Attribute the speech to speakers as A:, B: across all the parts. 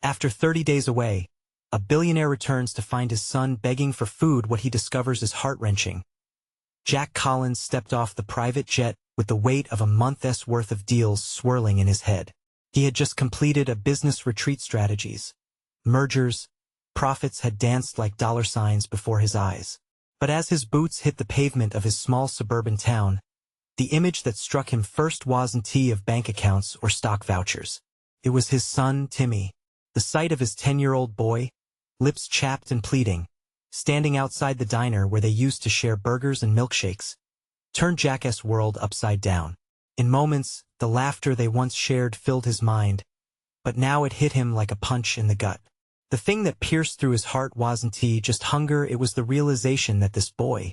A: After 30 days away, a billionaire returns to find his son begging for food. What he discovers is heart-wrenching. Jack Collins stepped off the private jet with the weight of a month's worth of deals swirling in his head. He had just completed a business retreat strategies. Mergers, profits had danced like dollar signs before his eyes. But as his boots hit the pavement of his small suburban town, the image that struck him first wasn't of bank accounts or stock vouchers. It was his son, Timmy. The sight of his 10-year-old boy, lips chapped and pleading, standing outside the diner where they used to share burgers and milkshakes, turned Jack's world upside down. In moments, the laughter they once shared filled his mind, but now it hit him like a punch in the gut. The thing that pierced through his heart wasn't just hunger, it was the realization that this boy,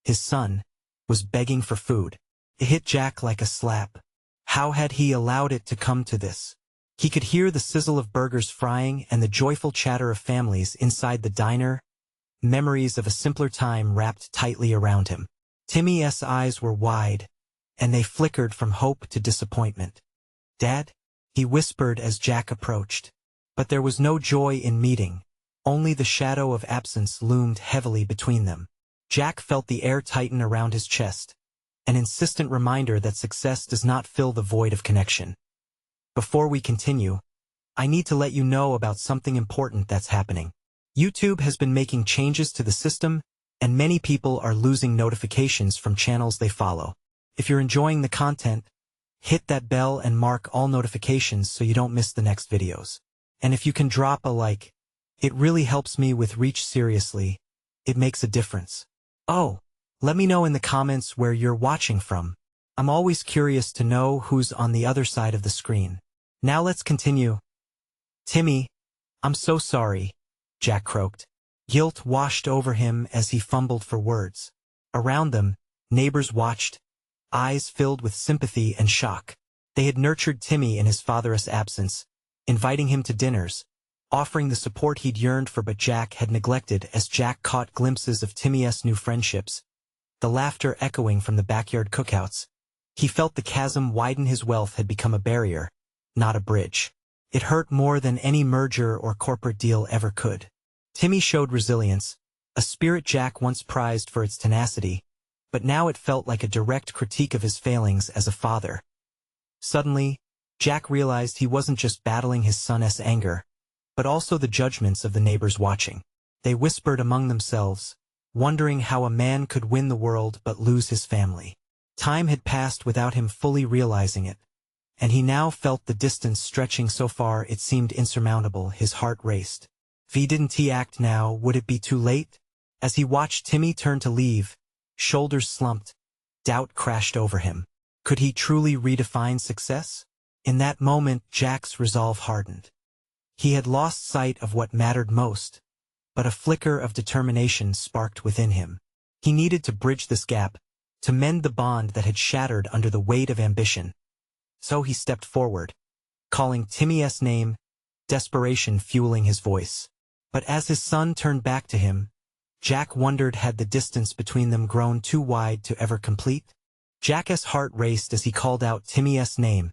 A: his son, was begging for food. It hit Jack like a slap. How had he allowed it to come to this? He could hear the sizzle of burgers frying and the joyful chatter of families inside the diner, memories of a simpler time wrapped tightly around him. Timmy's eyes were wide, and they flickered from hope to disappointment. "Dad?" he whispered as Jack approached. But there was no joy in meeting. Only the shadow of absence loomed heavily between them. Jack felt the air tighten around his chest, an insistent reminder that success does not fill the void of connection. Before we continue, I need to let you know about something important that's happening. YouTube has been making changes to the system, and many people are losing notifications from channels they follow. If you're enjoying the content, hit that bell and mark all notifications so you don't miss the next videos. And if you can drop a like, it really helps me with reach. Seriously, it makes a difference. Oh, let me know in the comments where you're watching from. I'm always curious to know who's on the other side of the screen. Now let's continue. "Timmy, I'm so sorry," Jack croaked. Guilt washed over him as he fumbled for words. Around them, neighbors watched, eyes filled with sympathy and shock. They had nurtured Timmy in his father's absence, inviting him to dinners, offering the support he'd yearned for, but Jack had neglected. As Jack caught glimpses of Timmy's new friendships, the laughter echoing from the backyard cookouts, he felt the chasm widen. His wealth had become a barrier, not a bridge. It hurt more than any merger or corporate deal ever could. Timmy showed resilience, a spirit Jack once prized for its tenacity, but now it felt like a direct critique of his failings as a father. Suddenly, Jack realized he wasn't just battling his son's anger, but also the judgments of the neighbors watching. They whispered among themselves, wondering how a man could win the world but lose his family. Time had passed without him fully realizing it, and he now felt the distance stretching so far it seemed insurmountable. His heart raced. Didn't he act now? Would it be too late? As he watched Timmy turn to leave, shoulders slumped, doubt crashed over him. Could he truly redefine success? In that moment, Jack's resolve hardened. He had lost sight of what mattered most, but a flicker of determination sparked within him. He needed to bridge this gap, to mend the bond that had shattered under the weight of ambition. So he stepped forward, calling Timmy's name, desperation fueling his voice. But as his son turned back to him, Jack wondered, had the distance between them grown too wide to ever complete? Jack's heart raced as he called out Timmy's name,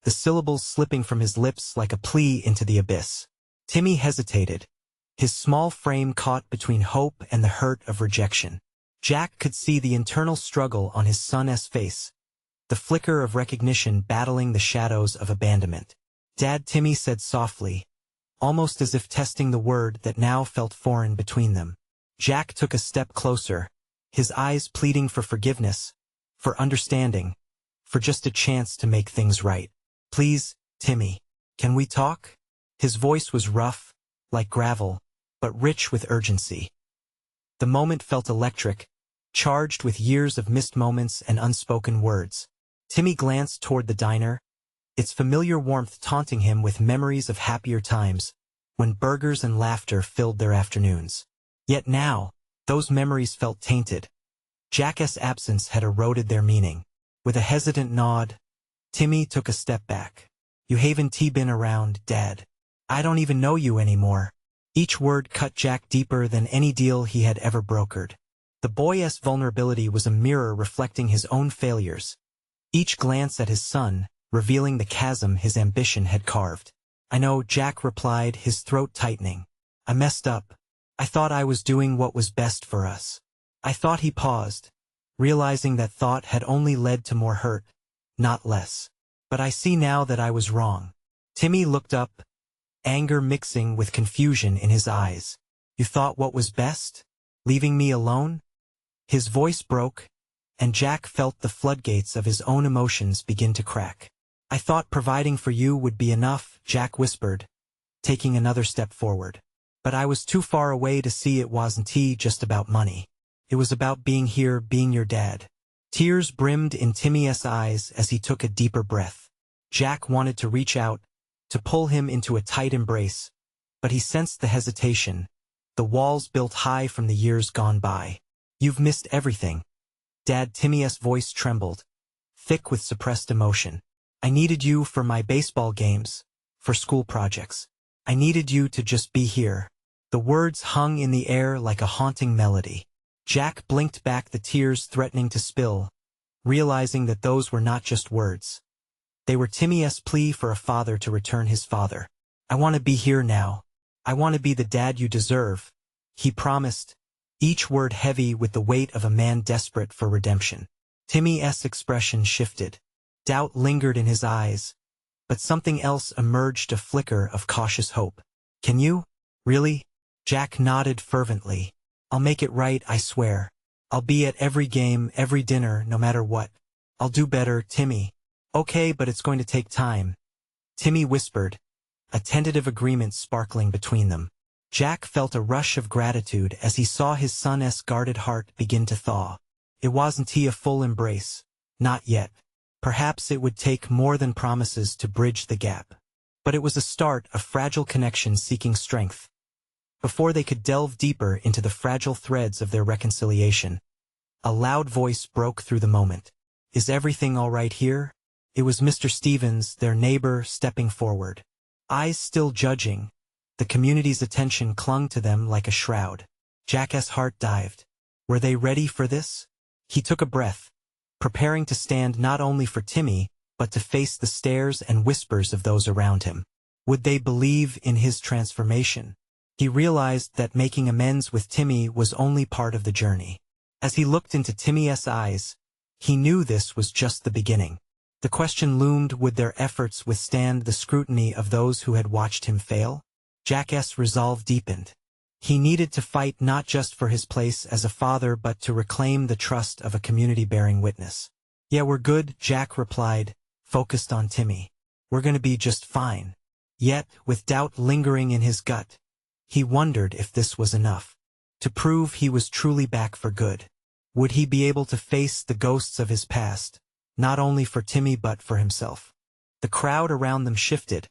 A: the syllables slipping from his lips like a plea into the abyss. Timmy hesitated, his small frame caught between hope and the hurt of rejection. Jack could see the internal struggle on his son's face, the flicker of recognition battling the shadows of abandonment. "Dad," Timmy said softly, almost as if testing the word that now felt foreign between them. Jack took a step closer, his eyes pleading for forgiveness, for understanding, for just a chance to make things right. "Please, Timmy, can we talk?" His voice was rough, like gravel, but rich with urgency. The moment felt electric, charged with years of missed moments and unspoken words. Timmy glanced toward the diner, its familiar warmth taunting him with memories of happier times, when burgers and laughter filled their afternoons. Yet now, those memories felt tainted. Jack's absence had eroded their meaning. With a hesitant nod, Timmy took a step back. "You haven't been around, Dad. I don't even know you anymore." Each word cut Jack deeper than any deal he had ever brokered. The boy's vulnerability was a mirror reflecting his own failures, each glance at his son revealing the chasm his ambition had carved. I know, Jack replied, his throat tightening. I messed up. I thought I was doing what was best for us. I thought. He paused, realizing that thought had only led to more hurt, not less. But I see now that I was wrong. Timmy looked up, anger mixing with confusion in his eyes. You thought what was best? Leaving me alone? His voice broke, and Jack felt the floodgates of his own emotions begin to crack. I thought providing for you would be enough, Jack whispered, taking another step forward. But I was too far away to see it wasn't just about money. It was about being here, being your dad. Tears brimmed in Timmy's eyes as he took a deeper breath. Jack wanted to reach out, to pull him into a tight embrace, but he sensed the hesitation, the walls built high from the years gone by. You've missed everything. Dad. Timmy's voice trembled, thick with suppressed emotion. I needed you for my baseball games, for school projects. I needed you to just be here. The words hung in the air like a haunting melody. Jack blinked back, the tears threatening to spill, realizing that those were not just words. They were Timmy's plea for a father to return his father. I want to be here now. I want to be the dad you deserve, he promised, each word heavy with the weight of a man desperate for redemption. Timmy's expression shifted. Doubt lingered in his eyes, but something else emerged, a flicker of cautious hope. Can you? Really? Jack nodded fervently. I'll make it right, I swear. I'll be at every game, every dinner, no matter what. I'll do better, Timmy. Okay, but it's going to take time, Timmy whispered, a tentative agreement sparkling between them. Jack felt a rush of gratitude as he saw his son's guarded heart begin to thaw. It wasn't a full embrace. Not yet. Perhaps it would take more than promises to bridge the gap. But it was a start, a fragile connection seeking strength. Before they could delve deeper into the fragile threads of their reconciliation, a loud voice broke through the moment. Is everything all right here? It was Mr. Stevens, their neighbor, stepping forward. Eyes still judging, the community's attention clung to them like a shroud. Jack's heart dived. Were they ready for this? He took a breath, preparing to stand not only for Timmy, but to face the stares and whispers of those around him. Would they believe in his transformation? He realized that making amends with Timmy was only part of the journey. As he looked into Timmy's eyes, he knew this was just the beginning. The question loomed, would their efforts withstand the scrutiny of those who had watched him fail? Jack's resolve deepened. He needed to fight not just for his place as a father but to reclaim the trust of a community bearing witness. Yeah, we're good, Jack replied, focused on Timmy. We're gonna be just fine. Yet, with doubt lingering in his gut, he wondered if this was enough. To prove he was truly back for good. Would he be able to face the ghosts of his past, not only for Timmy but for himself? The crowd around them shifted,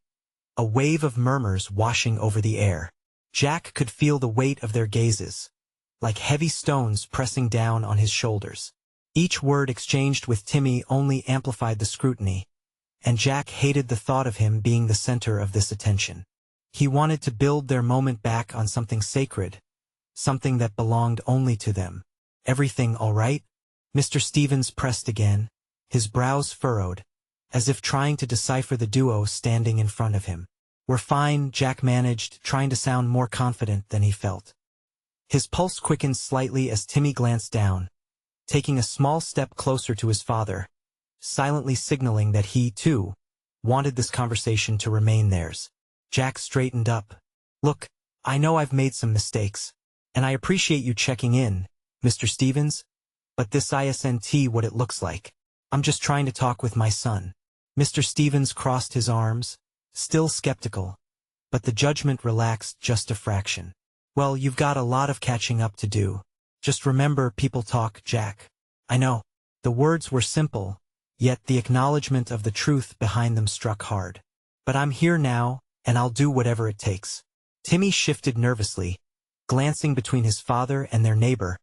A: a wave of murmurs washing over the air. Jack could feel the weight of their gazes, like heavy stones pressing down on his shoulders. Each word exchanged with Timmy only amplified the scrutiny, and Jack hated the thought of him being the center of this attention. He wanted to build their moment back on something sacred, something that belonged only to them. Everything all right? Mr. Stevens pressed again, his brows furrowed, as if trying to decipher the duo standing in front of him. We're fine, Jack managed, trying to sound more confident than he felt. His pulse quickened slightly as Timmy glanced down, taking a small step closer to his father, silently signaling that he, too, wanted this conversation to remain theirs. Jack straightened up. Look, I know I've made some mistakes, and I appreciate you checking in, Mr. Stevens, but this isn't what it looks like. I'm just trying to talk with my son. Mr. Stevens crossed his arms, still skeptical, but the judgment relaxed just a fraction. Well, you've got a lot of catching up to do. Just remember, people talk, Jack. I know. The words were simple, yet the acknowledgement of the truth behind them struck hard. But I'm here now, and I'll do whatever it takes. Timmy shifted nervously, glancing between his father and their neighbor,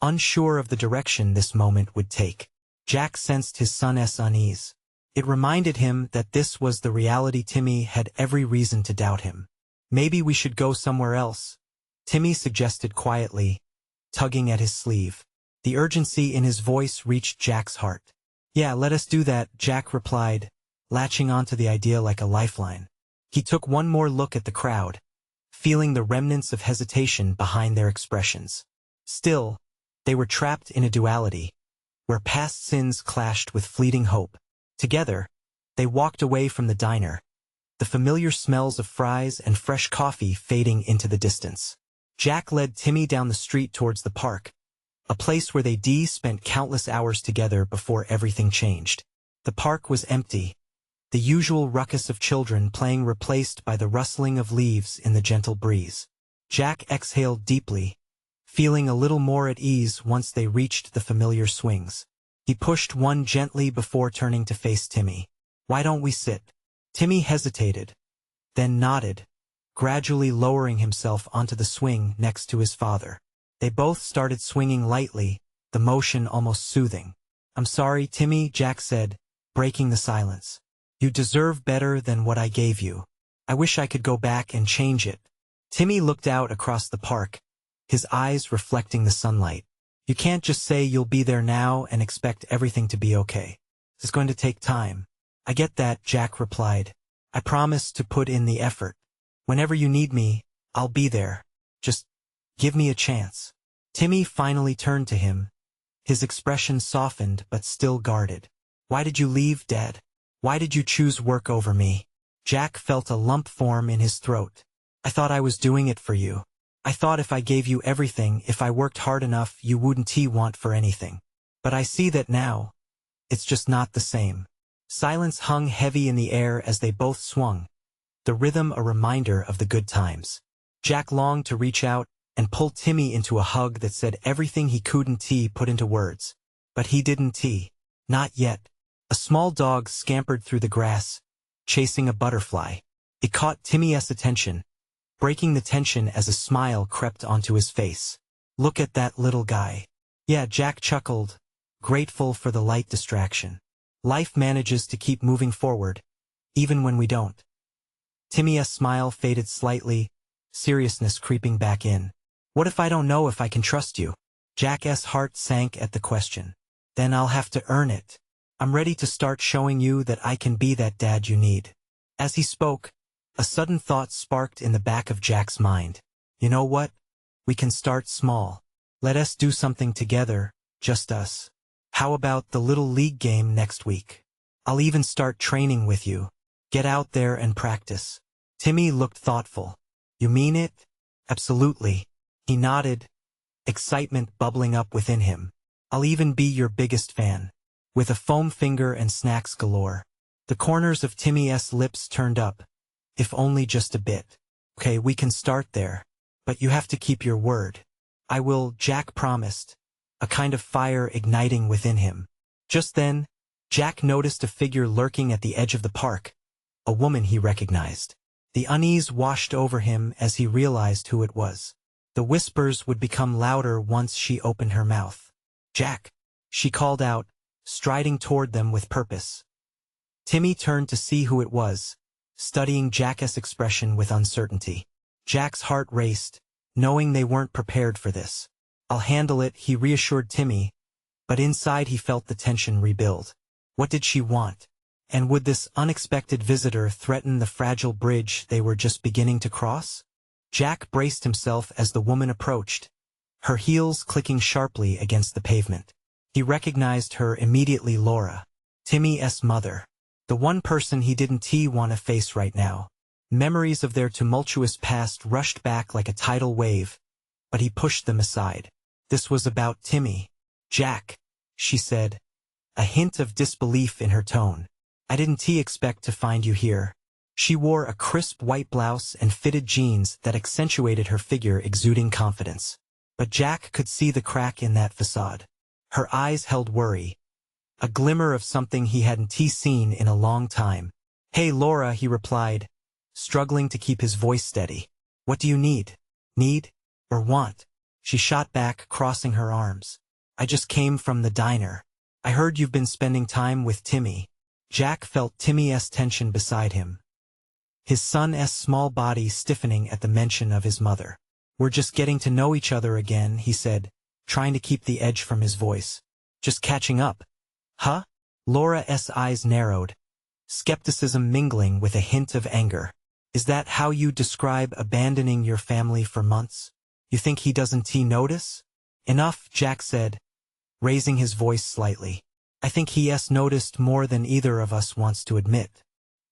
A: unsure of the direction this moment would take. Jack sensed his son's unease. It reminded him that this was the reality. Timmy had every reason to doubt him. Maybe we should go somewhere else, Timmy suggested quietly, tugging at his sleeve. The urgency in his voice reached Jack's heart. Yeah, let us do that, Jack replied, latching onto the idea like a lifeline. He took one more look at the crowd, feeling the remnants of hesitation behind their expressions. Still, they were trapped in a duality, where past sins clashed with fleeting hope. Together, they walked away from the diner, the familiar smells of fries and fresh coffee fading into the distance. Jack led Timmy down the street towards the park, a place where they spent countless hours together before everything changed. The park was empty, the usual ruckus of children playing replaced by the rustling of leaves in the gentle breeze. Jack exhaled deeply, feeling a little more at ease once they reached the familiar swings. He pushed one gently before turning to face Timmy. "Why don't we sit?" Timmy hesitated, then nodded, gradually lowering himself onto the swing next to his father. They both started swinging lightly, the motion almost soothing. "I'm sorry, Timmy," Jack said, breaking the silence. "You deserve better than what I gave you. I wish I could go back and change it." Timmy looked out across the park, his eyes reflecting the sunlight. "You can't just say you'll be there now and expect everything to be okay. It's going to take time." "I get that," Jack replied. "I promise to put in the effort. Whenever you need me, I'll be there. Just give me a chance." Timmy finally turned to him, his expression softened but still guarded. "Why did you leave, Dad? Why did you choose work over me?" Jack felt a lump form in his throat. "I thought I was doing it for you. I thought if I gave you everything, if I worked hard enough, you wouldn't want for anything. But I see that now. It's just not the same." Silence hung heavy in the air as they both swung, the rhythm a reminder of the good times. Jack longed to reach out and pull Timmy into a hug that said everything he couldn't put into words. But he didn't. Not yet. A small dog scampered through the grass, chasing a butterfly. It caught Timmy's attention, breaking the tension as a smile crept onto his face. "Look at that little guy." "Yeah," Jack chuckled, grateful for the light distraction. "Life manages to keep moving forward, even when we don't." Timmy's smile faded slightly, seriousness creeping back in. "What if I don't know if I can trust you?" Jack's heart sank at the question. "Then I'll have to earn it. I'm ready to start showing you that I can be that dad you need." As he spoke, a sudden thought sparked in the back of Jack's mind. "You know what? We can start small. Let us do something together, just us. How about the little league game next week? I'll even start training with you. Get out there and practice." Timmy looked thoughtful. "You mean it?" "Absolutely." He nodded, excitement bubbling up within him. "I'll even be your biggest fan." With a foam finger and snacks galore. The corners of Timmy's lips turned up, if only just a bit. "Okay, we can start there. But you have to keep your word." "I will," Jack promised, a kind of fire igniting within him. Just then, Jack noticed a figure lurking at the edge of the park, a woman he recognized. The unease washed over him as he realized who it was. The whispers would become louder once she opened her mouth. "Jack," she called out, striding toward them with purpose. Timmy turned to see who it was, studying Jack's expression with uncertainty. Jack's heart raced, knowing they weren't prepared for this. "I'll handle it," he reassured Timmy, but inside he felt the tension rebuild. What did she want? And would this unexpected visitor threaten the fragile bridge they were just beginning to cross? Jack braced himself as the woman approached, her heels clicking sharply against the pavement. He recognized her immediately: Laura, Timmy's mother. The one person he didn't want to face right now. Memories of their tumultuous past rushed back like a tidal wave, but he pushed them aside. This was about Timmy. "Jack," she said, a hint of disbelief in her tone. "I didn't expect to find you here." She wore a crisp white blouse and fitted jeans that accentuated her figure, exuding confidence. But Jack could see the crack in that facade. Her eyes held worry, a glimmer of something he hadn't seen in a long time. "Hey, Laura," he replied, struggling to keep his voice steady. "What do you need? Need? Or want?" She shot back, crossing her arms. "I just came from the diner. I heard you've been spending time with Timmy." Jack felt Timmy's tension beside him, his son's small body stiffening at the mention of his mother. "We're just getting to know each other again," he said, trying to keep the edge from his voice. "Just catching up." "Huh?" Laura's eyes narrowed, skepticism mingling with a hint of anger. Is that how you describe abandoning your family for months? You think he doesn't notice? Enough, Jack said, raising his voice slightly. I think he has noticed more than either of us wants to admit.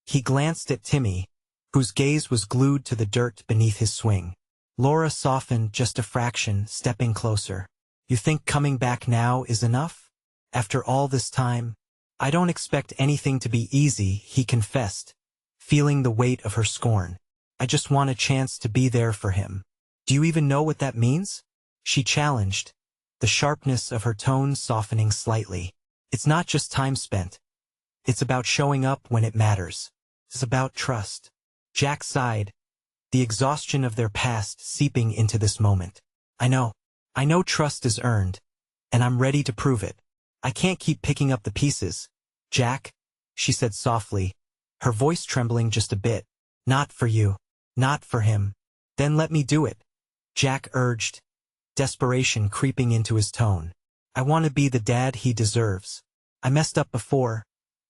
A: He glanced at Timmy, whose gaze was glued to the dirt beneath his swing. Laura softened just a fraction, stepping closer. You think coming back now is enough? After all this time? I don't expect anything to be easy, he confessed, feeling the weight of her scorn. I just want a chance to be there for him. Do you even know what that means? She challenged, the sharpness of her tone softening slightly. It's not just time spent. It's about showing up when it matters. It's about trust. Jack sighed, the exhaustion of their past seeping into this moment. I know trust is earned, and I'm ready to prove it. I can't keep picking up the pieces. Jack, she said softly, her voice trembling just a bit. Not for you. Not for him. Then let me do it, Jack urged, desperation creeping into his tone. I want to be the dad he deserves. I messed up before,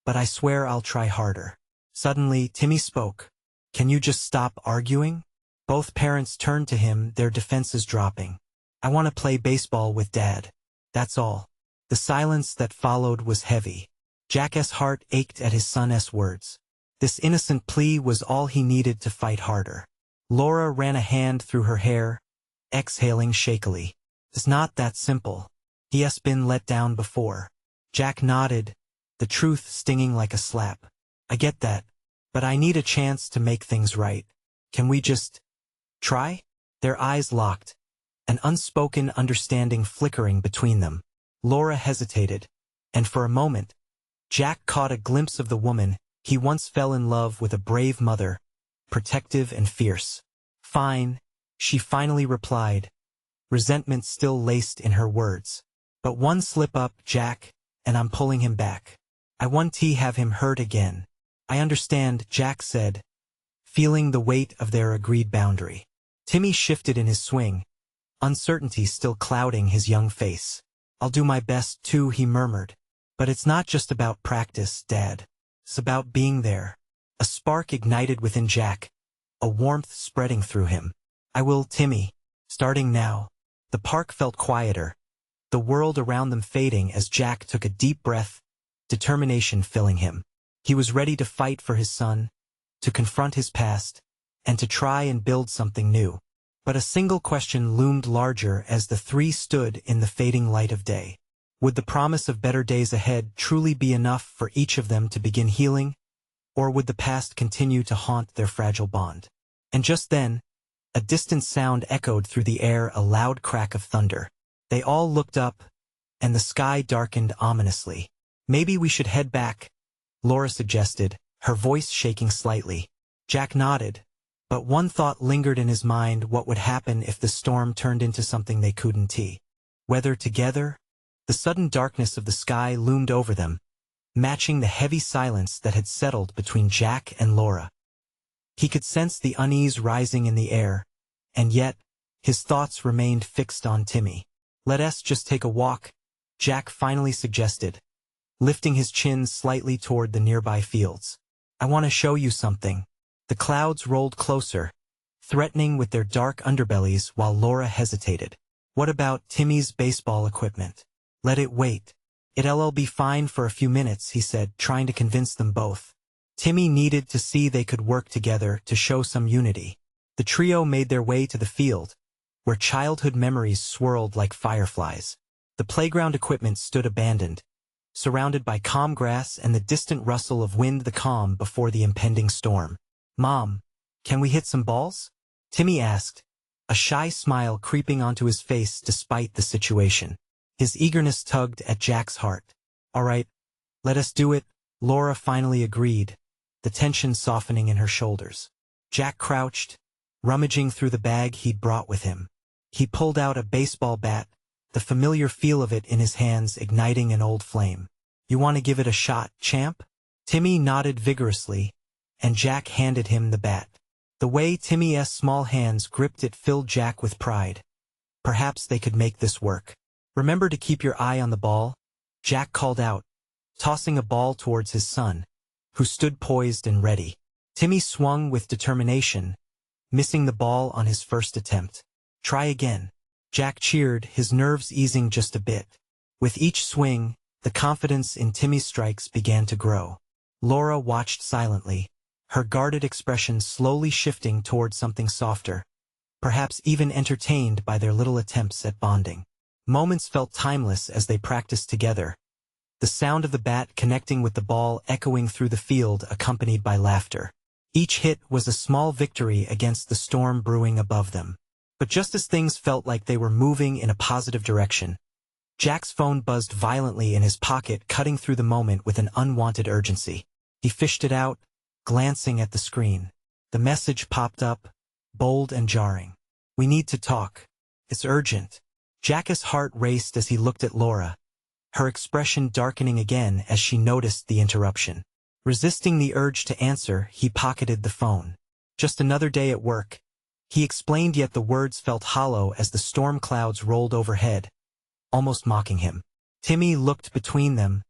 A: but I swear I'll try harder. Suddenly, Timmy spoke. Can you just stop arguing? Both parents turned to him, their defenses dropping. I want to play baseball with Dad. That's all. The silence that followed was heavy. Jack's heart ached at his son's words. This innocent plea was all he needed to fight harder. Laura ran a hand through her hair, exhaling shakily. It's not that simple. He has been let down before. Jack nodded, the truth stinging like a slap. I get that, but I need a chance to make things right. Can we just try? Their eyes locked, an unspoken understanding flickering between them. Laura hesitated, and for a moment, Jack caught a glimpse of the woman he once fell in love with, a brave mother, protective and fierce. Fine, she finally replied, resentment still laced in her words. But one slip up, Jack, and I'm pulling him back. I won't have him hurt again. I understand, Jack said, feeling the weight of their agreed boundary. Timmy shifted in his swing, uncertainty still clouding his young face. I'll do my best too, he murmured. But it's not just about practice, Dad. It's about being there. A spark ignited within Jack, a warmth spreading through him. I will, Timmy. Starting now. The park felt quieter, the world around them fading as Jack took a deep breath, determination filling him. He was ready to fight for his son, to confront his past, and to try and build something new. But a single question loomed larger as the three stood in the fading light of day. Would the promise of better days ahead truly be enough for each of them to begin healing, or would the past continue to haunt their fragile bond? And just then, a distant sound echoed through the air, a loud crack of thunder. They all looked up, and the sky darkened ominously. Maybe we should head back, Laura suggested, her voice shaking slightly. Jack nodded, but one thought lingered in his mind: what would happen if the storm turned into something they couldn't weather together? The sudden darkness of the sky loomed over them, matching the heavy silence that had settled between Jack and Laura. He could sense the unease rising in the air, and yet, his thoughts remained fixed on Timmy. Let us just take a walk, Jack finally suggested, lifting his chin slightly toward the nearby fields. I want to show you something. The clouds rolled closer, threatening with their dark underbellies while Laura hesitated. What about Timmy's baseball equipment? Let it wait. It'll be fine for a few minutes, he said, trying to convince them both. Timmy needed to see they could work together to show some unity. The trio made their way to the field, where childhood memories swirled like fireflies. The playground equipment stood abandoned, surrounded by calm grass and the distant rustle of wind, the calm before the impending storm. Mom, can we hit some balls? Timmy asked, a shy smile creeping onto his face despite the situation. His eagerness tugged at Jack's heart. All right, let us do it, Laura finally agreed, the tension softening in her shoulders. Jack crouched, rummaging through the bag he'd brought with him. He pulled out a baseball bat, the familiar feel of it in his hands igniting an old flame. You want to give it a shot, champ? Timmy nodded vigorously, and Jack handed him the bat. The way Timmy's small hands gripped it filled Jack with pride. Perhaps they could make this work. Remember to keep your eye on the ball, Jack called out, tossing a ball towards his son, who stood poised and ready. Timmy swung with determination, missing the ball on his first attempt. "Try again." Jack cheered, his nerves easing just a bit. With each swing, the confidence in Timmy's strikes began to grow. Laura watched silently, her guarded expression slowly shifting toward something softer, perhaps even entertained by their little attempts at bonding. Moments felt timeless as they practiced together, the sound of the bat connecting with the ball echoing through the field accompanied by laughter. Each hit was a small victory against the storm brewing above them. But just as things felt like they were moving in a positive direction, Jack's phone buzzed violently in his pocket, cutting through the moment with an unwanted urgency. He fished it out, glancing at the screen. The message popped up, bold and jarring. "We need to talk. It's urgent." Jack's heart raced as he looked at Laura, her expression darkening again as she noticed the interruption. Resisting the urge to answer, he pocketed the phone. "Just another day at work," he explained, yet the words felt hollow as the storm clouds rolled overhead, almost mocking him. Timmy looked between them,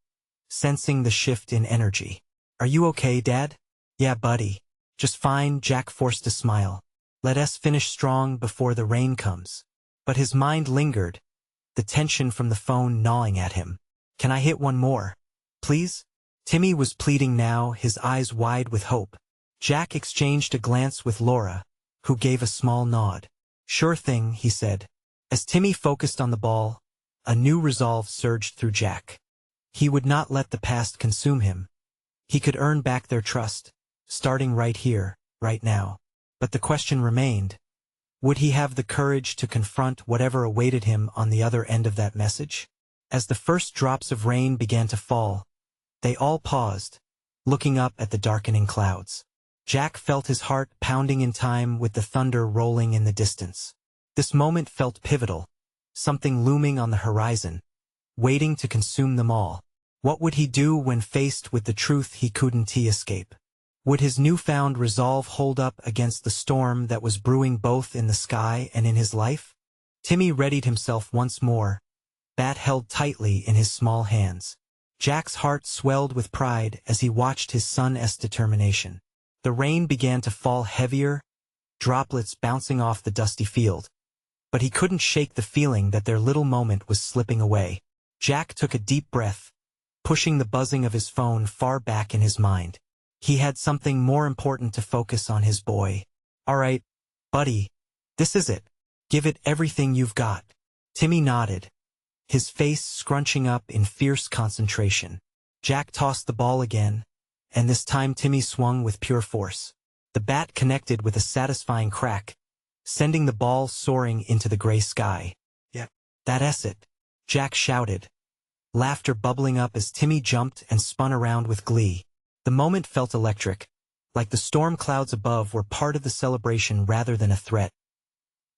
A: sensing the shift in energy. "Are you okay, Dad?" "Yeah, buddy. Just fine," Jack forced a smile. "Let us finish strong before the rain comes." But his mind lingered, the tension from the phone gnawing at him. "Can I hit one more, please?" Timmy was pleading now, his eyes wide with hope. Jack exchanged a glance with Laura, who gave a small nod. "Sure thing," he said. As Timmy focused on the ball, a new resolve surged through Jack. He would not let the past consume him. He could earn back their trust, starting right here, right now. But the question remained, would he have the courage to confront whatever awaited him on the other end of that message? As the first drops of rain began to fall, they all paused, looking up at the darkening clouds. Jack felt his heart pounding in time with the thunder rolling in the distance. This moment felt pivotal, something looming on the horizon, waiting to consume them all. What would he do when faced with the truth he couldn't escape? Would his newfound resolve hold up against the storm that was brewing both in the sky and in his life? Timmy readied himself once more, bat held tightly in his small hands. Jack's heart swelled with pride as he watched his son's determination. The rain began to fall heavier, droplets bouncing off the dusty field. But he couldn't shake the feeling that their little moment was slipping away. Jack took a deep breath, pushing the buzzing of his phone far back in his mind. He had something more important to focus on: his boy. "All right, buddy, this is it. Give it everything you've got." Timmy nodded, his face scrunching up in fierce concentration. Jack tossed the ball again, and this time Timmy swung with pure force. The bat connected with a satisfying crack, sending the ball soaring into the gray sky. "Yeah, that's it," Jack shouted, laughter bubbling up as Timmy jumped and spun around with glee. The moment felt electric, like the storm clouds above were part of the celebration rather than a threat.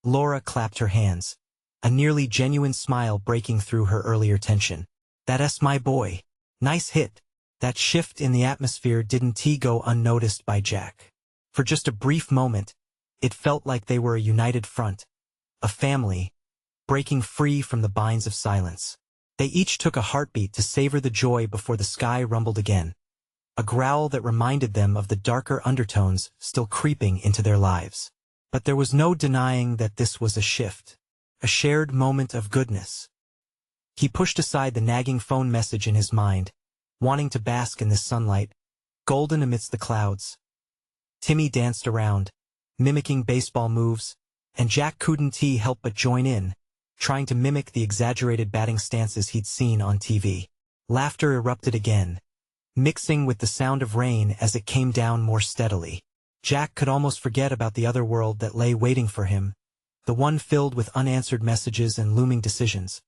A: Laura clapped her hands, a nearly genuine smile breaking through her earlier tension. "That's my boy. Nice hit." That shift in the atmosphere didn't go unnoticed by Jack. For just a brief moment, it felt like they were a united front, a family, breaking free from the binds of silence. They each took a heartbeat to savor the joy before the sky rumbled again, a growl that reminded them of the darker undertones still creeping into their lives. But there was no denying that this was a shift, a shared moment of goodness. He pushed aside the nagging phone message in his mind, wanting to bask in this sunlight, golden amidst the clouds. Timmy danced around, mimicking baseball moves, and Jack couldn't help but join in, trying to mimic the exaggerated batting stances he'd seen on TV. Laughter erupted again, mixing with the sound of rain as it came down more steadily. Jack could almost forget about the other world that lay waiting for him, the one filled with unanswered messages and looming decisions.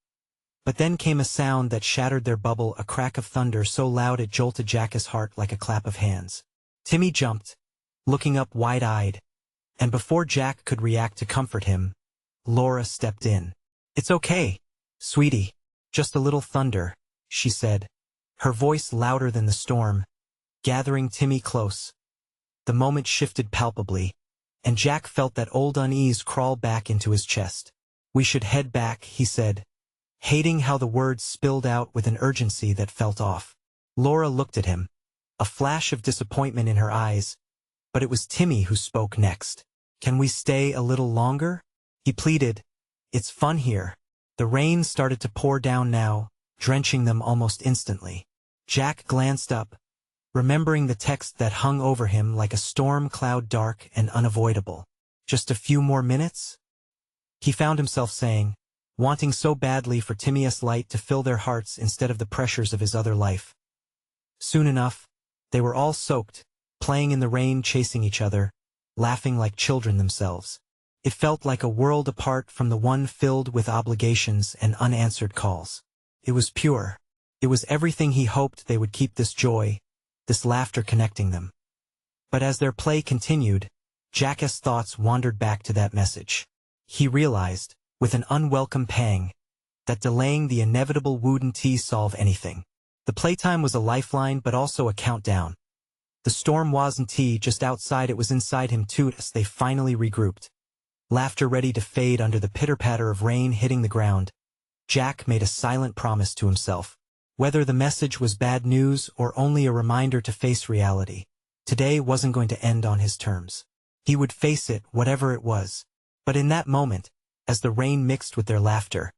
A: But then came a sound that shattered their bubble, a crack of thunder so loud it jolted Jack's heart like a clap of hands. Timmy jumped, looking up wide-eyed, and before Jack could react to comfort him, Laura stepped in. "It's okay, sweetie. Just a little thunder," she said, her voice louder than the storm, gathering Timmy close. The moment shifted palpably, and Jack felt that old unease crawl back into his chest. "We should head back," he said, hating how the words spilled out with an urgency that felt off. Laura looked at him, a flash of disappointment in her eyes, But it was Timmy who spoke next. "Can we stay a little longer?" he pleaded. "It's fun here." The rain started to pour down now, drenching them almost instantly. Jack glanced up, remembering the text that hung over him like a storm cloud, dark and unavoidable. "Just a few more minutes?" he found himself saying, wanting so badly for Timmy's light to fill their hearts instead of the pressures of his other life. Soon enough, they were all soaked, playing in the rain, chasing each other, laughing like children themselves. It felt like a world apart from the one filled with obligations and unanswered calls. It was pure. It was everything he hoped. They would keep this joy, this laughter connecting them. But as their play continued, Jack's thoughts wandered back to that message. He realized, with an unwelcome pang, that delaying the inevitable wouldn't solve anything. The playtime was a lifeline but also a countdown. The storm wasn't just outside, it was inside him too. As they finally regrouped, laughter ready to fade under the pitter-patter of rain hitting the ground, Jack made a silent promise to himself. Whether the message was bad news or only a reminder to face reality, today wasn't going to end on his terms. He would face it, whatever it was. But in that moment, as the rain mixed with their laughter,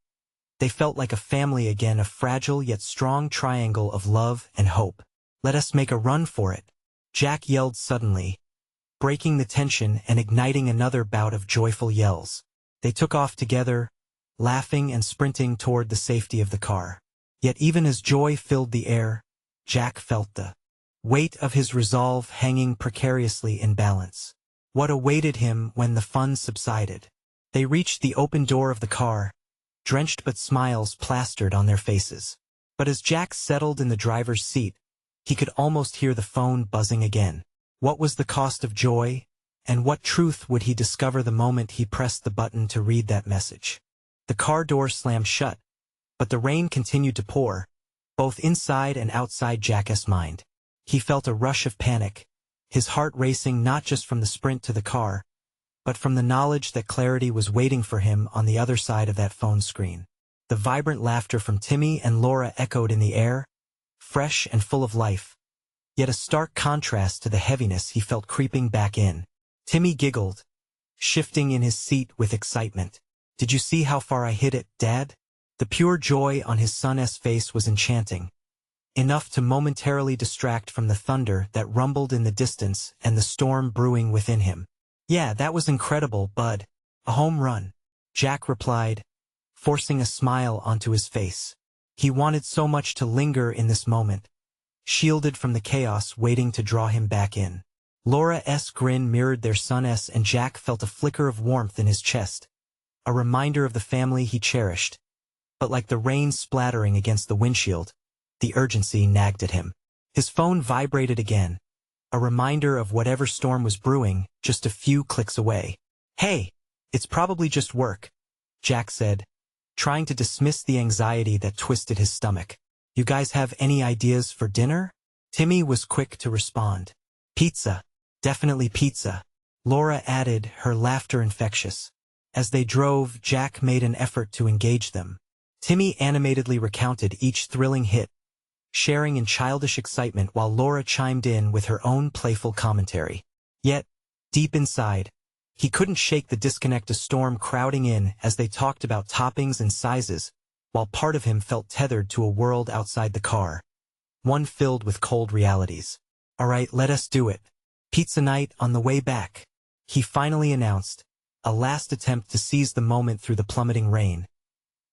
A: they felt like a family again, a fragile yet strong triangle of love and hope. "Let us make a run for it," Jack yelled suddenly, breaking the tension and igniting another bout of joyful yells. They took off together, laughing and sprinting toward the safety of the car. Yet even as joy filled the air, Jack felt the weight of his resolve hanging precariously in balance. What awaited him when the fun subsided? They reached the open door of the car, drenched but smiles plastered on their faces. But as Jack settled in the driver's seat, he could almost hear the phone buzzing again. What was the cost of joy, and what truth would he discover the moment he pressed the button to read that message? The car door slammed shut, but the rain continued to pour, both inside and outside Jack's mind. He felt a rush of panic, his heart racing not just from the sprint to the car, but from the knowledge that clarity was waiting for him on the other side of that phone screen. The vibrant laughter from Timmy and Laura echoed in the air, fresh and full of life, yet a stark contrast to the heaviness he felt creeping back in. Timmy giggled, shifting in his seat with excitement. "Did you see how far I hit it, Dad?" The pure joy on his son's face was enchanting, enough to momentarily distract from the thunder that rumbled in the distance and the storm brewing within him. "Yeah, that was incredible, bud. A home run," Jack replied, forcing a smile onto his face. He wanted so much to linger in this moment, shielded from the chaos waiting to draw him back in. Laura's grin mirrored their son's, and Jack felt a flicker of warmth in his chest, a reminder of the family he cherished. But like the rain splattering against the windshield, the urgency nagged at him. His phone vibrated again, a reminder of whatever storm was brewing just a few clicks away. "Hey, it's probably just work," Jack said, trying to dismiss the anxiety that twisted his stomach. "You guys have any ideas for dinner?" Timmy was quick to respond. "Pizza. Definitely pizza," Laura added, her laughter infectious. As they drove, Jack made an effort to engage them. Timmy animatedly recounted each thrilling hit, sharing in childish excitement while Laura chimed in with her own playful commentary. Yet, deep inside, he couldn't shake the disconnect, a storm crowding in as they talked about toppings and sizes, while part of him felt tethered to a world outside the car, one filled with cold realities. "All right, let us do it. Pizza night on the way back," he finally announced, a last attempt to seize the moment through the plummeting rain.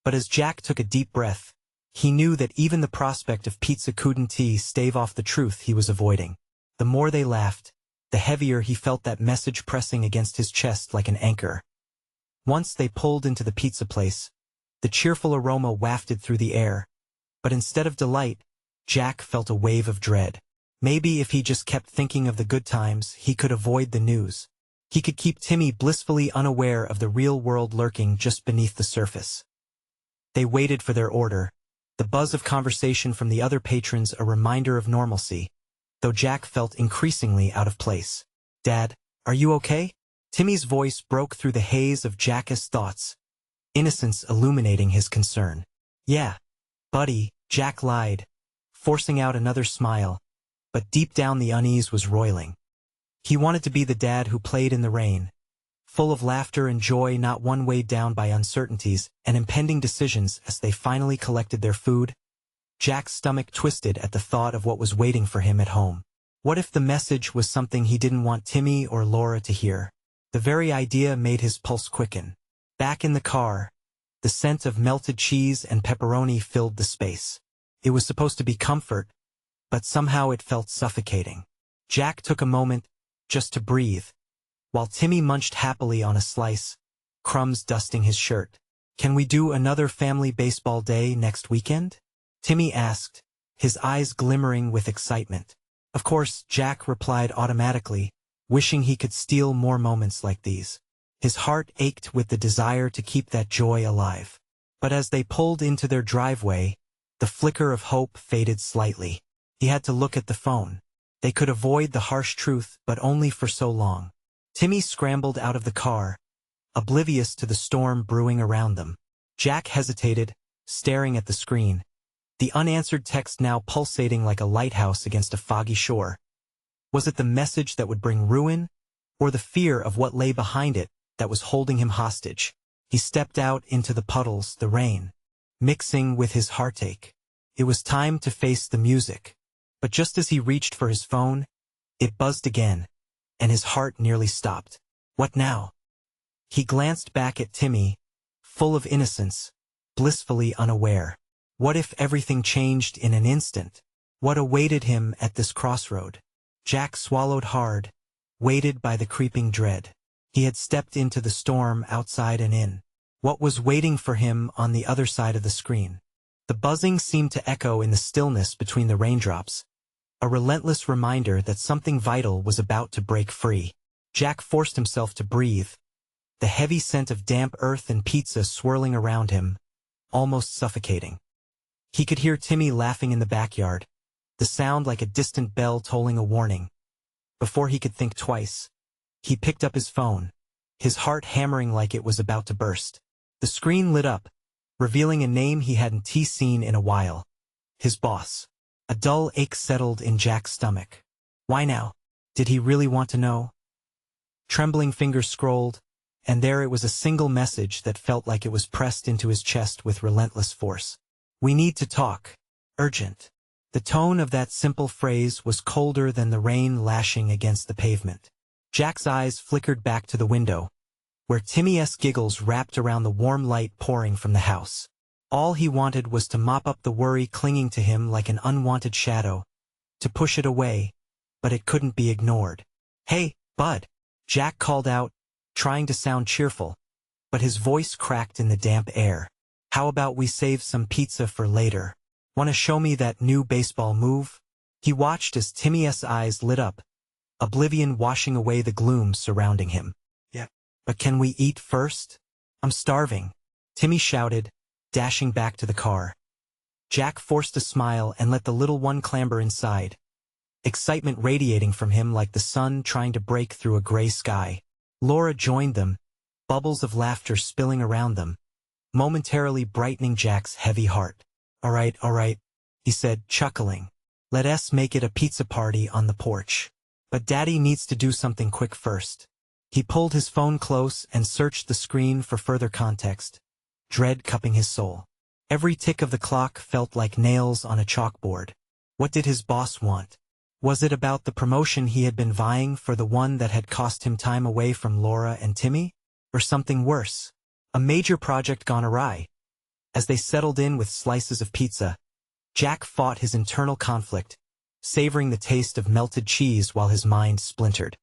A: But as Jack took a deep breath, he knew that even the prospect of pizza couldn't stave off the truth he was avoiding. The more they laughed, the heavier he felt that message pressing against his chest like an anchor. Once they pulled into the pizza place, the cheerful aroma wafted through the air, but instead of delight, Jack felt a wave of dread. Maybe if he just kept thinking of the good times, he could avoid the news. He could keep Timmy blissfully unaware of the real world lurking just beneath the surface. They waited for their order, the buzz of conversation from the other patrons a reminder of normalcy, though Jack felt increasingly out of place. "Dad, are you okay?" Timmy's voice broke through the haze of Jack's thoughts, innocence illuminating his concern. "Yeah, buddy," Jack lied, forcing out another smile, but deep down the unease was roiling. He wanted to be the dad who played in the rain, full of laughter and joy, not one weighed down by uncertainties and impending decisions. As they finally collected their food, Jack's stomach twisted at the thought of what was waiting for him at home. What if the message was something he didn't want Timmy or Laura to hear? The very idea made his pulse quicken. Back in the car, the scent of melted cheese and pepperoni filled the space. It was supposed to be comfort, but somehow it felt suffocating. Jack took a moment just to breathe, while Timmy munched happily on a slice, crumbs dusting his shirt. "Can we do another family baseball day next weekend?" Timmy asked, his eyes glimmering with excitement. Of course, Jack replied automatically, wishing he could steal more moments like these. His heart ached with the desire to keep that joy alive. But as they pulled into their driveway, the flicker of hope faded slightly. He had to look at the phone. They could avoid the harsh truth, but only for so long. Timmy scrambled out of the car, oblivious to the storm brewing around them. Jack hesitated, staring at the screen, the unanswered text now pulsating like a lighthouse against a foggy shore. Was it the message that would bring ruin, or the fear of what lay behind it that was holding him hostage? He stepped out into the puddles, the rain, mixing with his heartache. It was time to face the music. But just as he reached for his phone, it buzzed again, and his heart nearly stopped. What now? He glanced back at Timmy, full of innocence, blissfully unaware. What if everything changed in an instant? What awaited him at this crossroad? Jack swallowed hard, weighted by the creeping dread. He had stepped into the storm outside and in. What was waiting for him on the other side of the screen? The buzzing seemed to echo in the stillness between the raindrops, a relentless reminder that something vital was about to break free. Jack forced himself to breathe, the heavy scent of damp earth and pizza swirling around him, almost suffocating. He could hear Timmy laughing in the backyard, the sound like a distant bell tolling a warning. Before he could think twice, he picked up his phone, his heart hammering like it was about to burst. The screen lit up, revealing a name he hadn't seen in a while. His boss. A dull ache settled in Jack's stomach. Why now? Did he really want to know? Trembling fingers scrolled, and there it was, a single message that felt like it was pressed into his chest with relentless force. "We need to talk. Urgent." The tone of that simple phrase was colder than the rain lashing against the pavement. Jack's eyes flickered back to the window, where Timmy's giggles wrapped around the warm light pouring from the house. All he wanted was to mop up the worry clinging to him like an unwanted shadow, to push it away, but it couldn't be ignored. "Hey, bud," Jack called out, trying to sound cheerful, but his voice cracked in the damp air. "How about we save some pizza for later? Want to show me that new baseball move?" He watched as Timmy's eyes lit up, oblivion washing away the gloom surrounding him. "Yeah, but can we eat first? I'm starving," Timmy shouted, dashing back to the car. Jack forced a smile and let the little one clamber inside, excitement radiating from him like the sun trying to break through a gray sky. Laura joined them, bubbles of laughter spilling around them, momentarily brightening Jack's heavy heart. All right, he said, chuckling. "Let's make it a pizza party on the porch. But Daddy needs to do something quick first." He pulled his phone close and searched the screen for further context, dread cupping his soul. Every tick of the clock felt like nails on a chalkboard. What did his boss want? Was it about the promotion he had been vying for, the one that had cost him time away from Laura and Timmy? Or something worse? A major project gone awry? As they settled in with slices of pizza, Jack fought his internal conflict, savoring the taste of melted cheese while his mind splintered.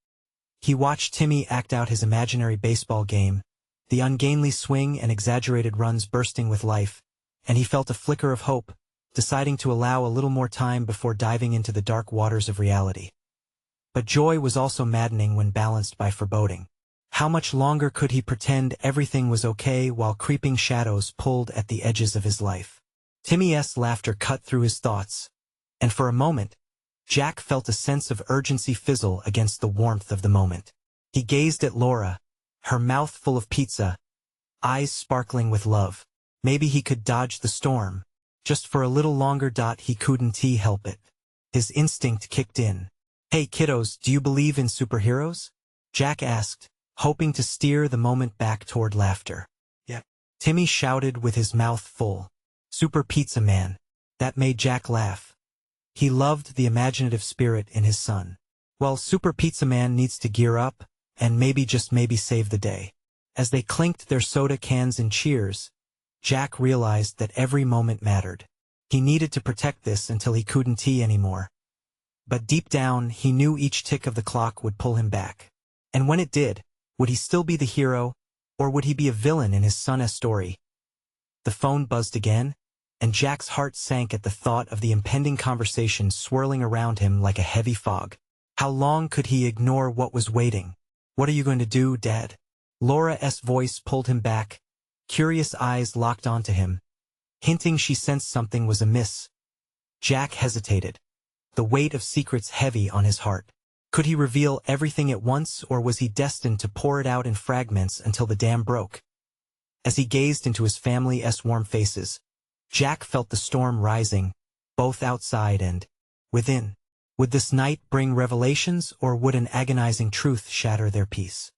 A: He watched Timmy act out his imaginary baseball game, the ungainly swing and exaggerated runs bursting with life, and he felt a flicker of hope, deciding to allow a little more time before diving into the dark waters of reality. But joy was also maddening when balanced by foreboding. How much longer could he pretend everything was okay while creeping shadows pulled at the edges of his life? Timmy's laughter cut through his thoughts, and for a moment, Jack felt a sense of urgency fizzle against the warmth of the moment. He gazed at Laura, her mouth full of pizza, eyes sparkling with love. Maybe he could dodge the storm, just for a little longer. He couldn't help it. His instinct kicked in. Hey kiddos, do you believe in superheroes? Jack asked, hoping to steer the moment back toward laughter. Yep. Timmy shouted with his mouth full. Super Pizza Man. That made Jack laugh. He loved the imaginative spirit in his son. Well, Super Pizza Man needs to gear up, and maybe just maybe save the day. As they clinked their soda cans in cheers, Jack realized that every moment mattered. He needed to protect this until he couldn't anymore. But deep down, he knew each tick of the clock would pull him back. And when it did, would he still be the hero, or would he be a villain in his son's story? The phone buzzed again, and Jack's heart sank at the thought of the impending conversation swirling around him like a heavy fog. How long could he ignore what was waiting? What are you going to do, Dad? Laura's voice pulled him back, curious eyes locked onto him, hinting she sensed something was amiss. Jack hesitated, the weight of secrets heavy on his heart. Could he reveal everything at once, or was he destined to pour it out in fragments until the dam broke? As he gazed into his family's warm faces, Jack felt the storm rising, both outside and within. Would this night bring revelations, or would an agonizing truth shatter their peace?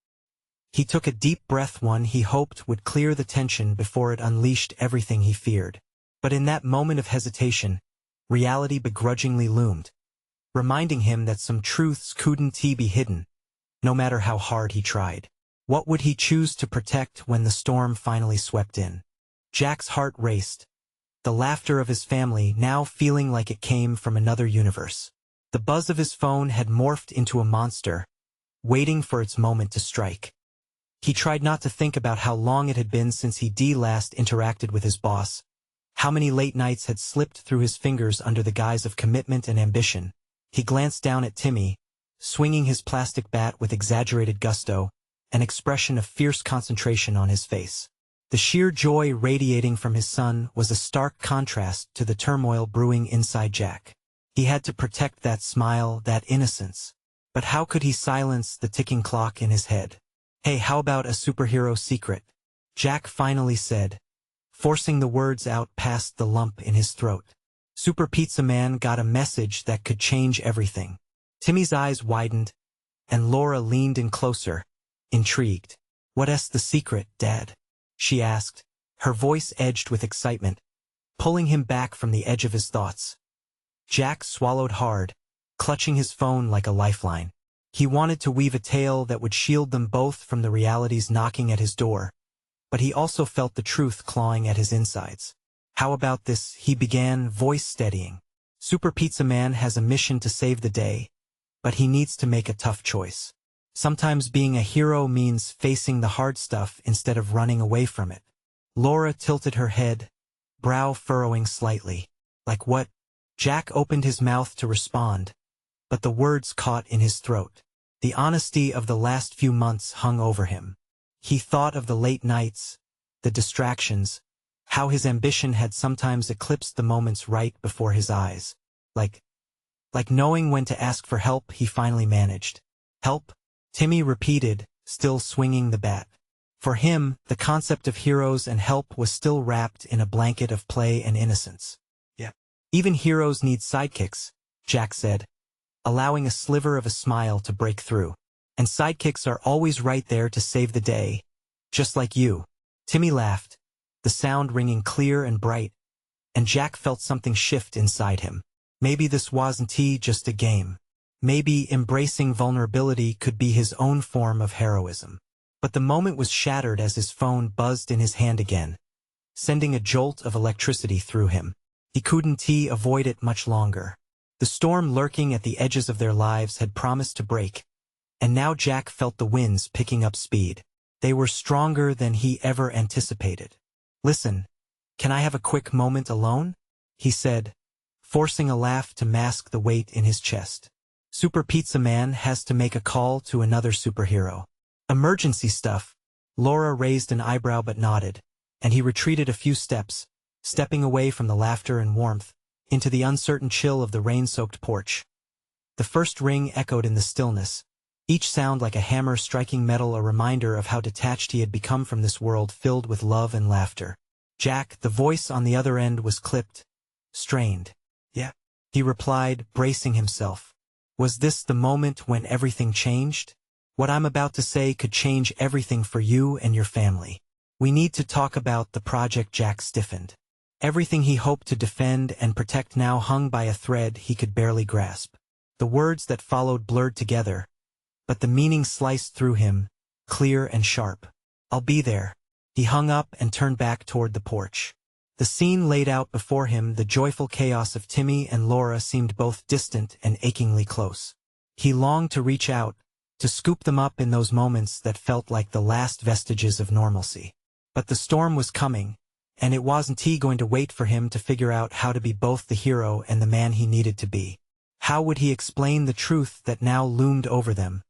A: He took a deep breath, one he hoped would clear the tension before it unleashed everything he feared. But in that moment of hesitation, reality begrudgingly loomed, reminding him that some truths couldn't be hidden, no matter how hard he tried. What would he choose to protect when the storm finally swept in? Jack's heart raced, the laughter of his family now feeling like it came from another universe. The buzz of his phone had morphed into a monster, waiting for its moment to strike. He tried not to think about how long it had been since he last interacted with his boss, how many late nights had slipped through his fingers under the guise of commitment and ambition. He glanced down at Timmy, swinging his plastic bat with exaggerated gusto, an expression of fierce concentration on his face. The sheer joy radiating from his son was a stark contrast to the turmoil brewing inside Jack. He had to protect that smile, that innocence. But how could he silence the ticking clock in his head? Hey, how about a superhero secret? Jack finally said, forcing the words out past the lump in his throat. Super Pizza Man got a message that could change everything. Timmy's eyes widened, and Laura leaned in closer, intrigued. What's the secret, Dad? She asked, her voice edged with excitement, pulling him back from the edge of his thoughts. Jack swallowed hard, clutching his phone like a lifeline. He wanted to weave a tale that would shield them both from the realities knocking at his door, but he also felt the truth clawing at his insides. How about this? He began, voice steadying. Super Pizza Man has a mission to save the day, but he needs to make a tough choice. Sometimes being a hero means facing the hard stuff instead of running away from it. Laura tilted her head, brow furrowing slightly. Like what? Jack opened his mouth to respond, but the words caught in his throat. The honesty of the last few months hung over him. He thought of the late nights, the distractions, how his ambition had sometimes eclipsed the moments right before his eyes. Like knowing when to ask for help, he finally managed. Help? Timmy repeated, still swinging the bat. For him, the concept of heroes and help was still wrapped in a blanket of play and innocence. Yeah. Even heroes need sidekicks, Jack said, allowing a sliver of a smile to break through. And sidekicks are always right there to save the day, just like you. Timmy laughed, the sound ringing clear and bright, and Jack felt something shift inside him. Maybe this wasn't just a game. Maybe embracing vulnerability could be his own form of heroism. But the moment was shattered as his phone buzzed in his hand again, sending a jolt of electricity through him. He couldn't avoid it much longer. The storm lurking at the edges of their lives had promised to break, and now Jack felt the winds picking up speed. They were stronger than he ever anticipated. Listen, can I have a quick moment alone? He said, forcing a laugh to mask the weight in his chest. Super Pizza Man has to make a call to another superhero. Emergency stuff. Laura raised an eyebrow but nodded, and he retreated a few steps, stepping away from the laughter and warmth, into the uncertain chill of the rain-soaked porch. The first ring echoed in the stillness, each sound like a hammer striking metal, a reminder of how detached he had become from this world filled with love and laughter. Jack, the voice on the other end, was clipped, strained. Yeah, he replied, bracing himself. Was this the moment when everything changed? What I'm about to say could change everything for you and your family. We need to talk about the project. Jack stiffened. Everything he hoped to defend and protect now hung by a thread he could barely grasp. The words that followed blurred together, but the meaning sliced through him, clear and sharp. I'll be there. He hung up and turned back toward the porch. The scene laid out before him, the joyful chaos of Timmy and Laura seemed both distant and achingly close. He longed to reach out, to scoop them up in those moments that felt like the last vestiges of normalcy. But the storm was coming, and it wasn't he going to wait for him to figure out how to be both the hero and the man he needed to be. How would he explain the truth that now loomed over them,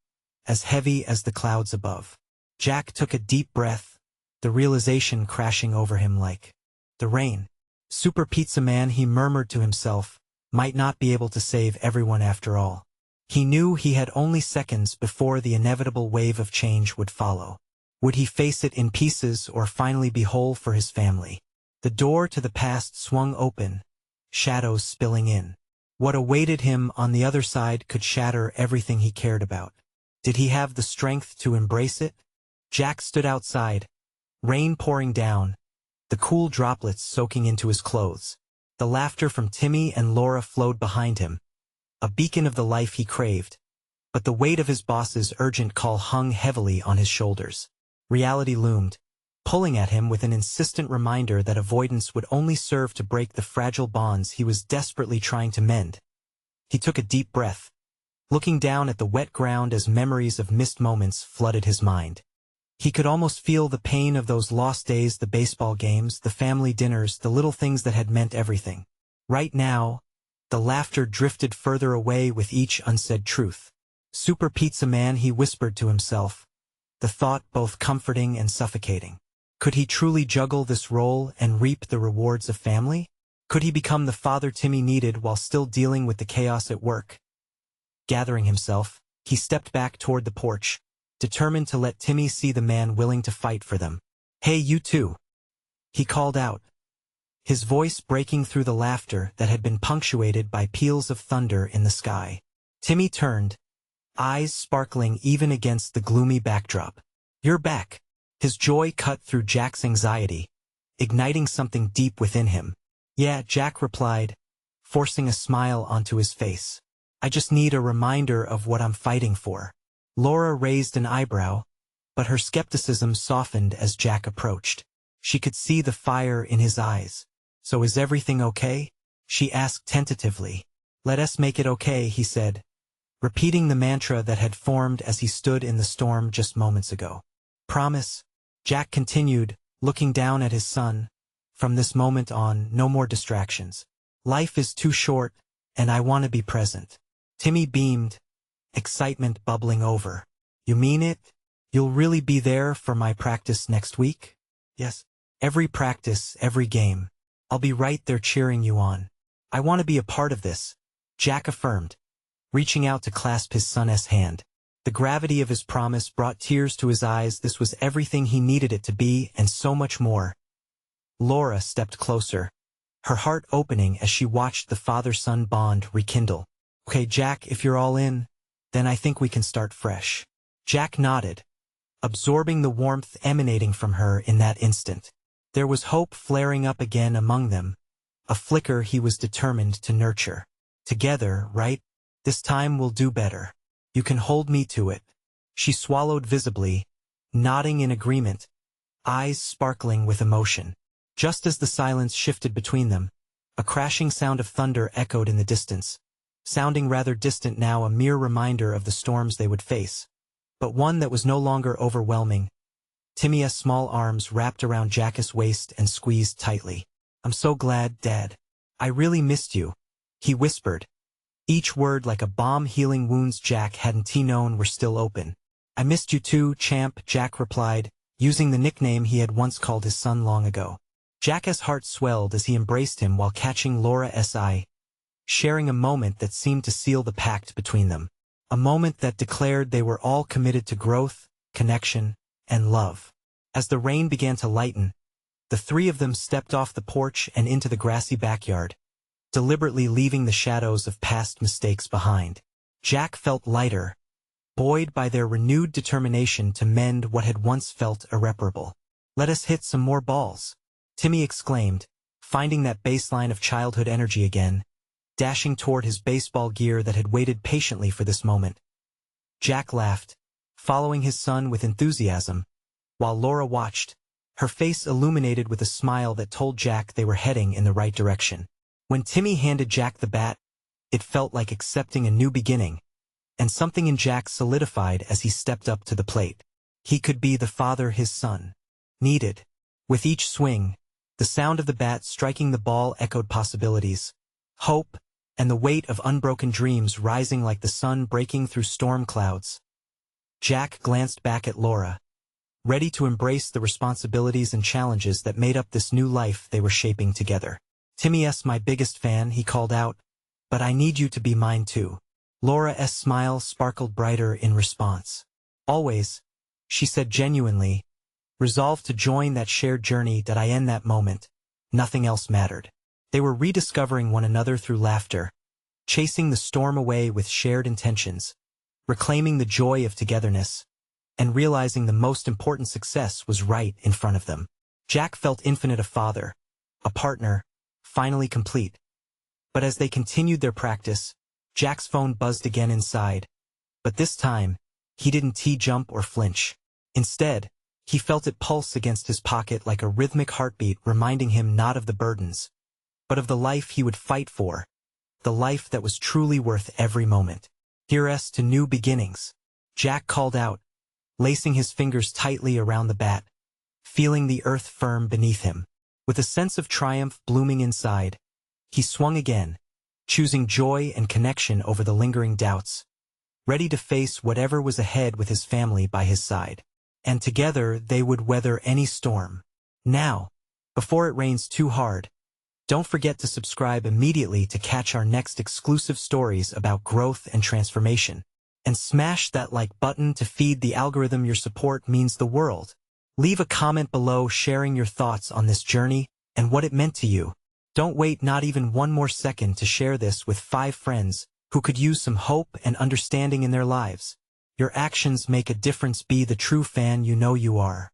A: as heavy as the clouds above? Jack took a deep breath, the realization crashing over him like the rain. Super Pizza Man, he murmured to himself, might not be able to save everyone after all. He knew he had only seconds before the inevitable wave of change would follow. Would he face it in pieces or finally be whole for his family? The door to the past swung open, shadows spilling in. What awaited him on the other side could shatter everything he cared about. Did he have the strength to embrace it? Jack stood outside, rain pouring down, the cool droplets soaking into his clothes. The laughter from Timmy and Laura flowed behind him, a beacon of the life he craved. But the weight of his boss's urgent call hung heavily on his shoulders. Reality loomed, pulling at him with an insistent reminder that avoidance would only serve to break the fragile bonds he was desperately trying to mend. He took a deep breath, looking down at the wet ground as memories of missed moments flooded his mind. He could almost feel the pain of those lost days, the baseball games, the family dinners, the little things that had meant everything. Right now, the laughter drifted further away with each unsaid truth. Super Pizza Man, he whispered to himself, the thought both comforting and suffocating. Could he truly juggle this role and reap the rewards of family? Could he become the father Timmy needed while still dealing with the chaos at work? Gathering himself, he stepped back toward the porch, determined to let Timmy see the man willing to fight for them. Hey, you two! He called out, his voice breaking through the laughter that had been punctuated by peals of thunder in the sky. Timmy turned, eyes sparkling even against the gloomy backdrop. You're back! His joy cut through Jack's anxiety, igniting something deep within him. Yeah, Jack replied, forcing a smile onto his face. I just need a reminder of what I'm fighting for. Laura raised an eyebrow, but her skepticism softened as Jack approached. She could see the fire in his eyes. So is everything okay? She asked tentatively. Let us make it okay, he said, repeating the mantra that had formed as he stood in the storm just moments ago. Promise? Jack continued, looking down at his son. From this moment on, no more distractions. Life is too short, and I want to be present. Timmy beamed, excitement bubbling over. You mean it? You'll really be there for my practice next week? Yes. Every practice, every game. I'll be right there cheering you on. I want to be a part of this, Jack affirmed, reaching out to clasp his son's hand. The gravity of his promise brought tears to his eyes. This was everything he needed it to be, and so much more. Laura stepped closer, her heart opening as she watched the father-son bond rekindle. Okay, Jack, if you're all in, then I think we can start fresh. Jack nodded, absorbing the warmth emanating from her in that instant. There was hope flaring up again among them, a flicker he was determined to nurture. Together, right? This time we'll do better. You can hold me to it. She swallowed visibly, nodding in agreement, eyes sparkling with emotion. Just as the silence shifted between them, a crashing sound of thunder echoed in the distance, sounding rather distant now, a mere reminder of the storms they would face, but one that was no longer overwhelming. Timmy's small arms wrapped around Jack's waist and squeezed tightly. I'm so glad, Dad. I really missed you, he whispered, each word like a bomb healing wounds Jack hadn't known were still open. I missed you too, champ, Jack replied, using the nickname he had once called his son long ago. Jack's heart swelled as he embraced him while catching Laura's eye, sharing a moment that seemed to seal the pact between them. A moment that declared they were all committed to growth, connection, and love. As the rain began to lighten, the three of them stepped off the porch and into the grassy backyard, deliberately leaving the shadows of past mistakes behind. Jack felt lighter, buoyed by their renewed determination to mend what had once felt irreparable. "Let us hit some more balls," Timmy exclaimed, finding that baseline of childhood energy again, dashing toward his baseball gear that had waited patiently for this moment. Jack laughed, following his son with enthusiasm, while Laura watched, her face illuminated with a smile that told Jack they were heading in the right direction. When Timmy handed Jack the bat, it felt like accepting a new beginning, and something in Jack solidified as he stepped up to the plate. He could be the father his son needed. With each swing, the sound of the bat striking the ball echoed possibilities, hope, and the weight of unbroken dreams rising like the sun breaking through storm clouds. Jack glanced back at Laura, ready to embrace the responsibilities and challenges that made up this new life they were shaping together. "Timmy's my biggest fan," he called out, "but I need you to be mine too." Laura's smile sparkled brighter in response. "Always," she said genuinely, resolved to join that shared journey that I end that moment. Nothing else mattered. They were rediscovering one another through laughter, chasing the storm away with shared intentions, reclaiming the joy of togetherness, and realizing the most important success was right in front of them. Jack felt infinite a father, a partner, finally complete. But as they continued their practice, Jack's phone buzzed again inside. But this time, he didn't T-jump or flinch. Instead, he felt it pulse against his pocket like a rhythmic heartbeat reminding him not of the burdens, but of the life he would fight for, the life that was truly worth every moment. "Here's to new beginnings," Jack called out, lacing his fingers tightly around the bat, feeling the earth firm beneath him. With a sense of triumph blooming inside, he swung again, choosing joy and connection over the lingering doubts, ready to face whatever was ahead with his family by his side. And together they would weather any storm. Now, before it rains too hard, don't forget to subscribe immediately to catch our next exclusive stories about growth and transformation. And smash that like button to feed the algorithm. Your support means the world. Leave a comment below sharing your thoughts on this journey and what it meant to you. Don't wait not even one more second to share this with 5 friends who could use some hope and understanding in their lives. Your actions make a difference. Be the true fan you know you are.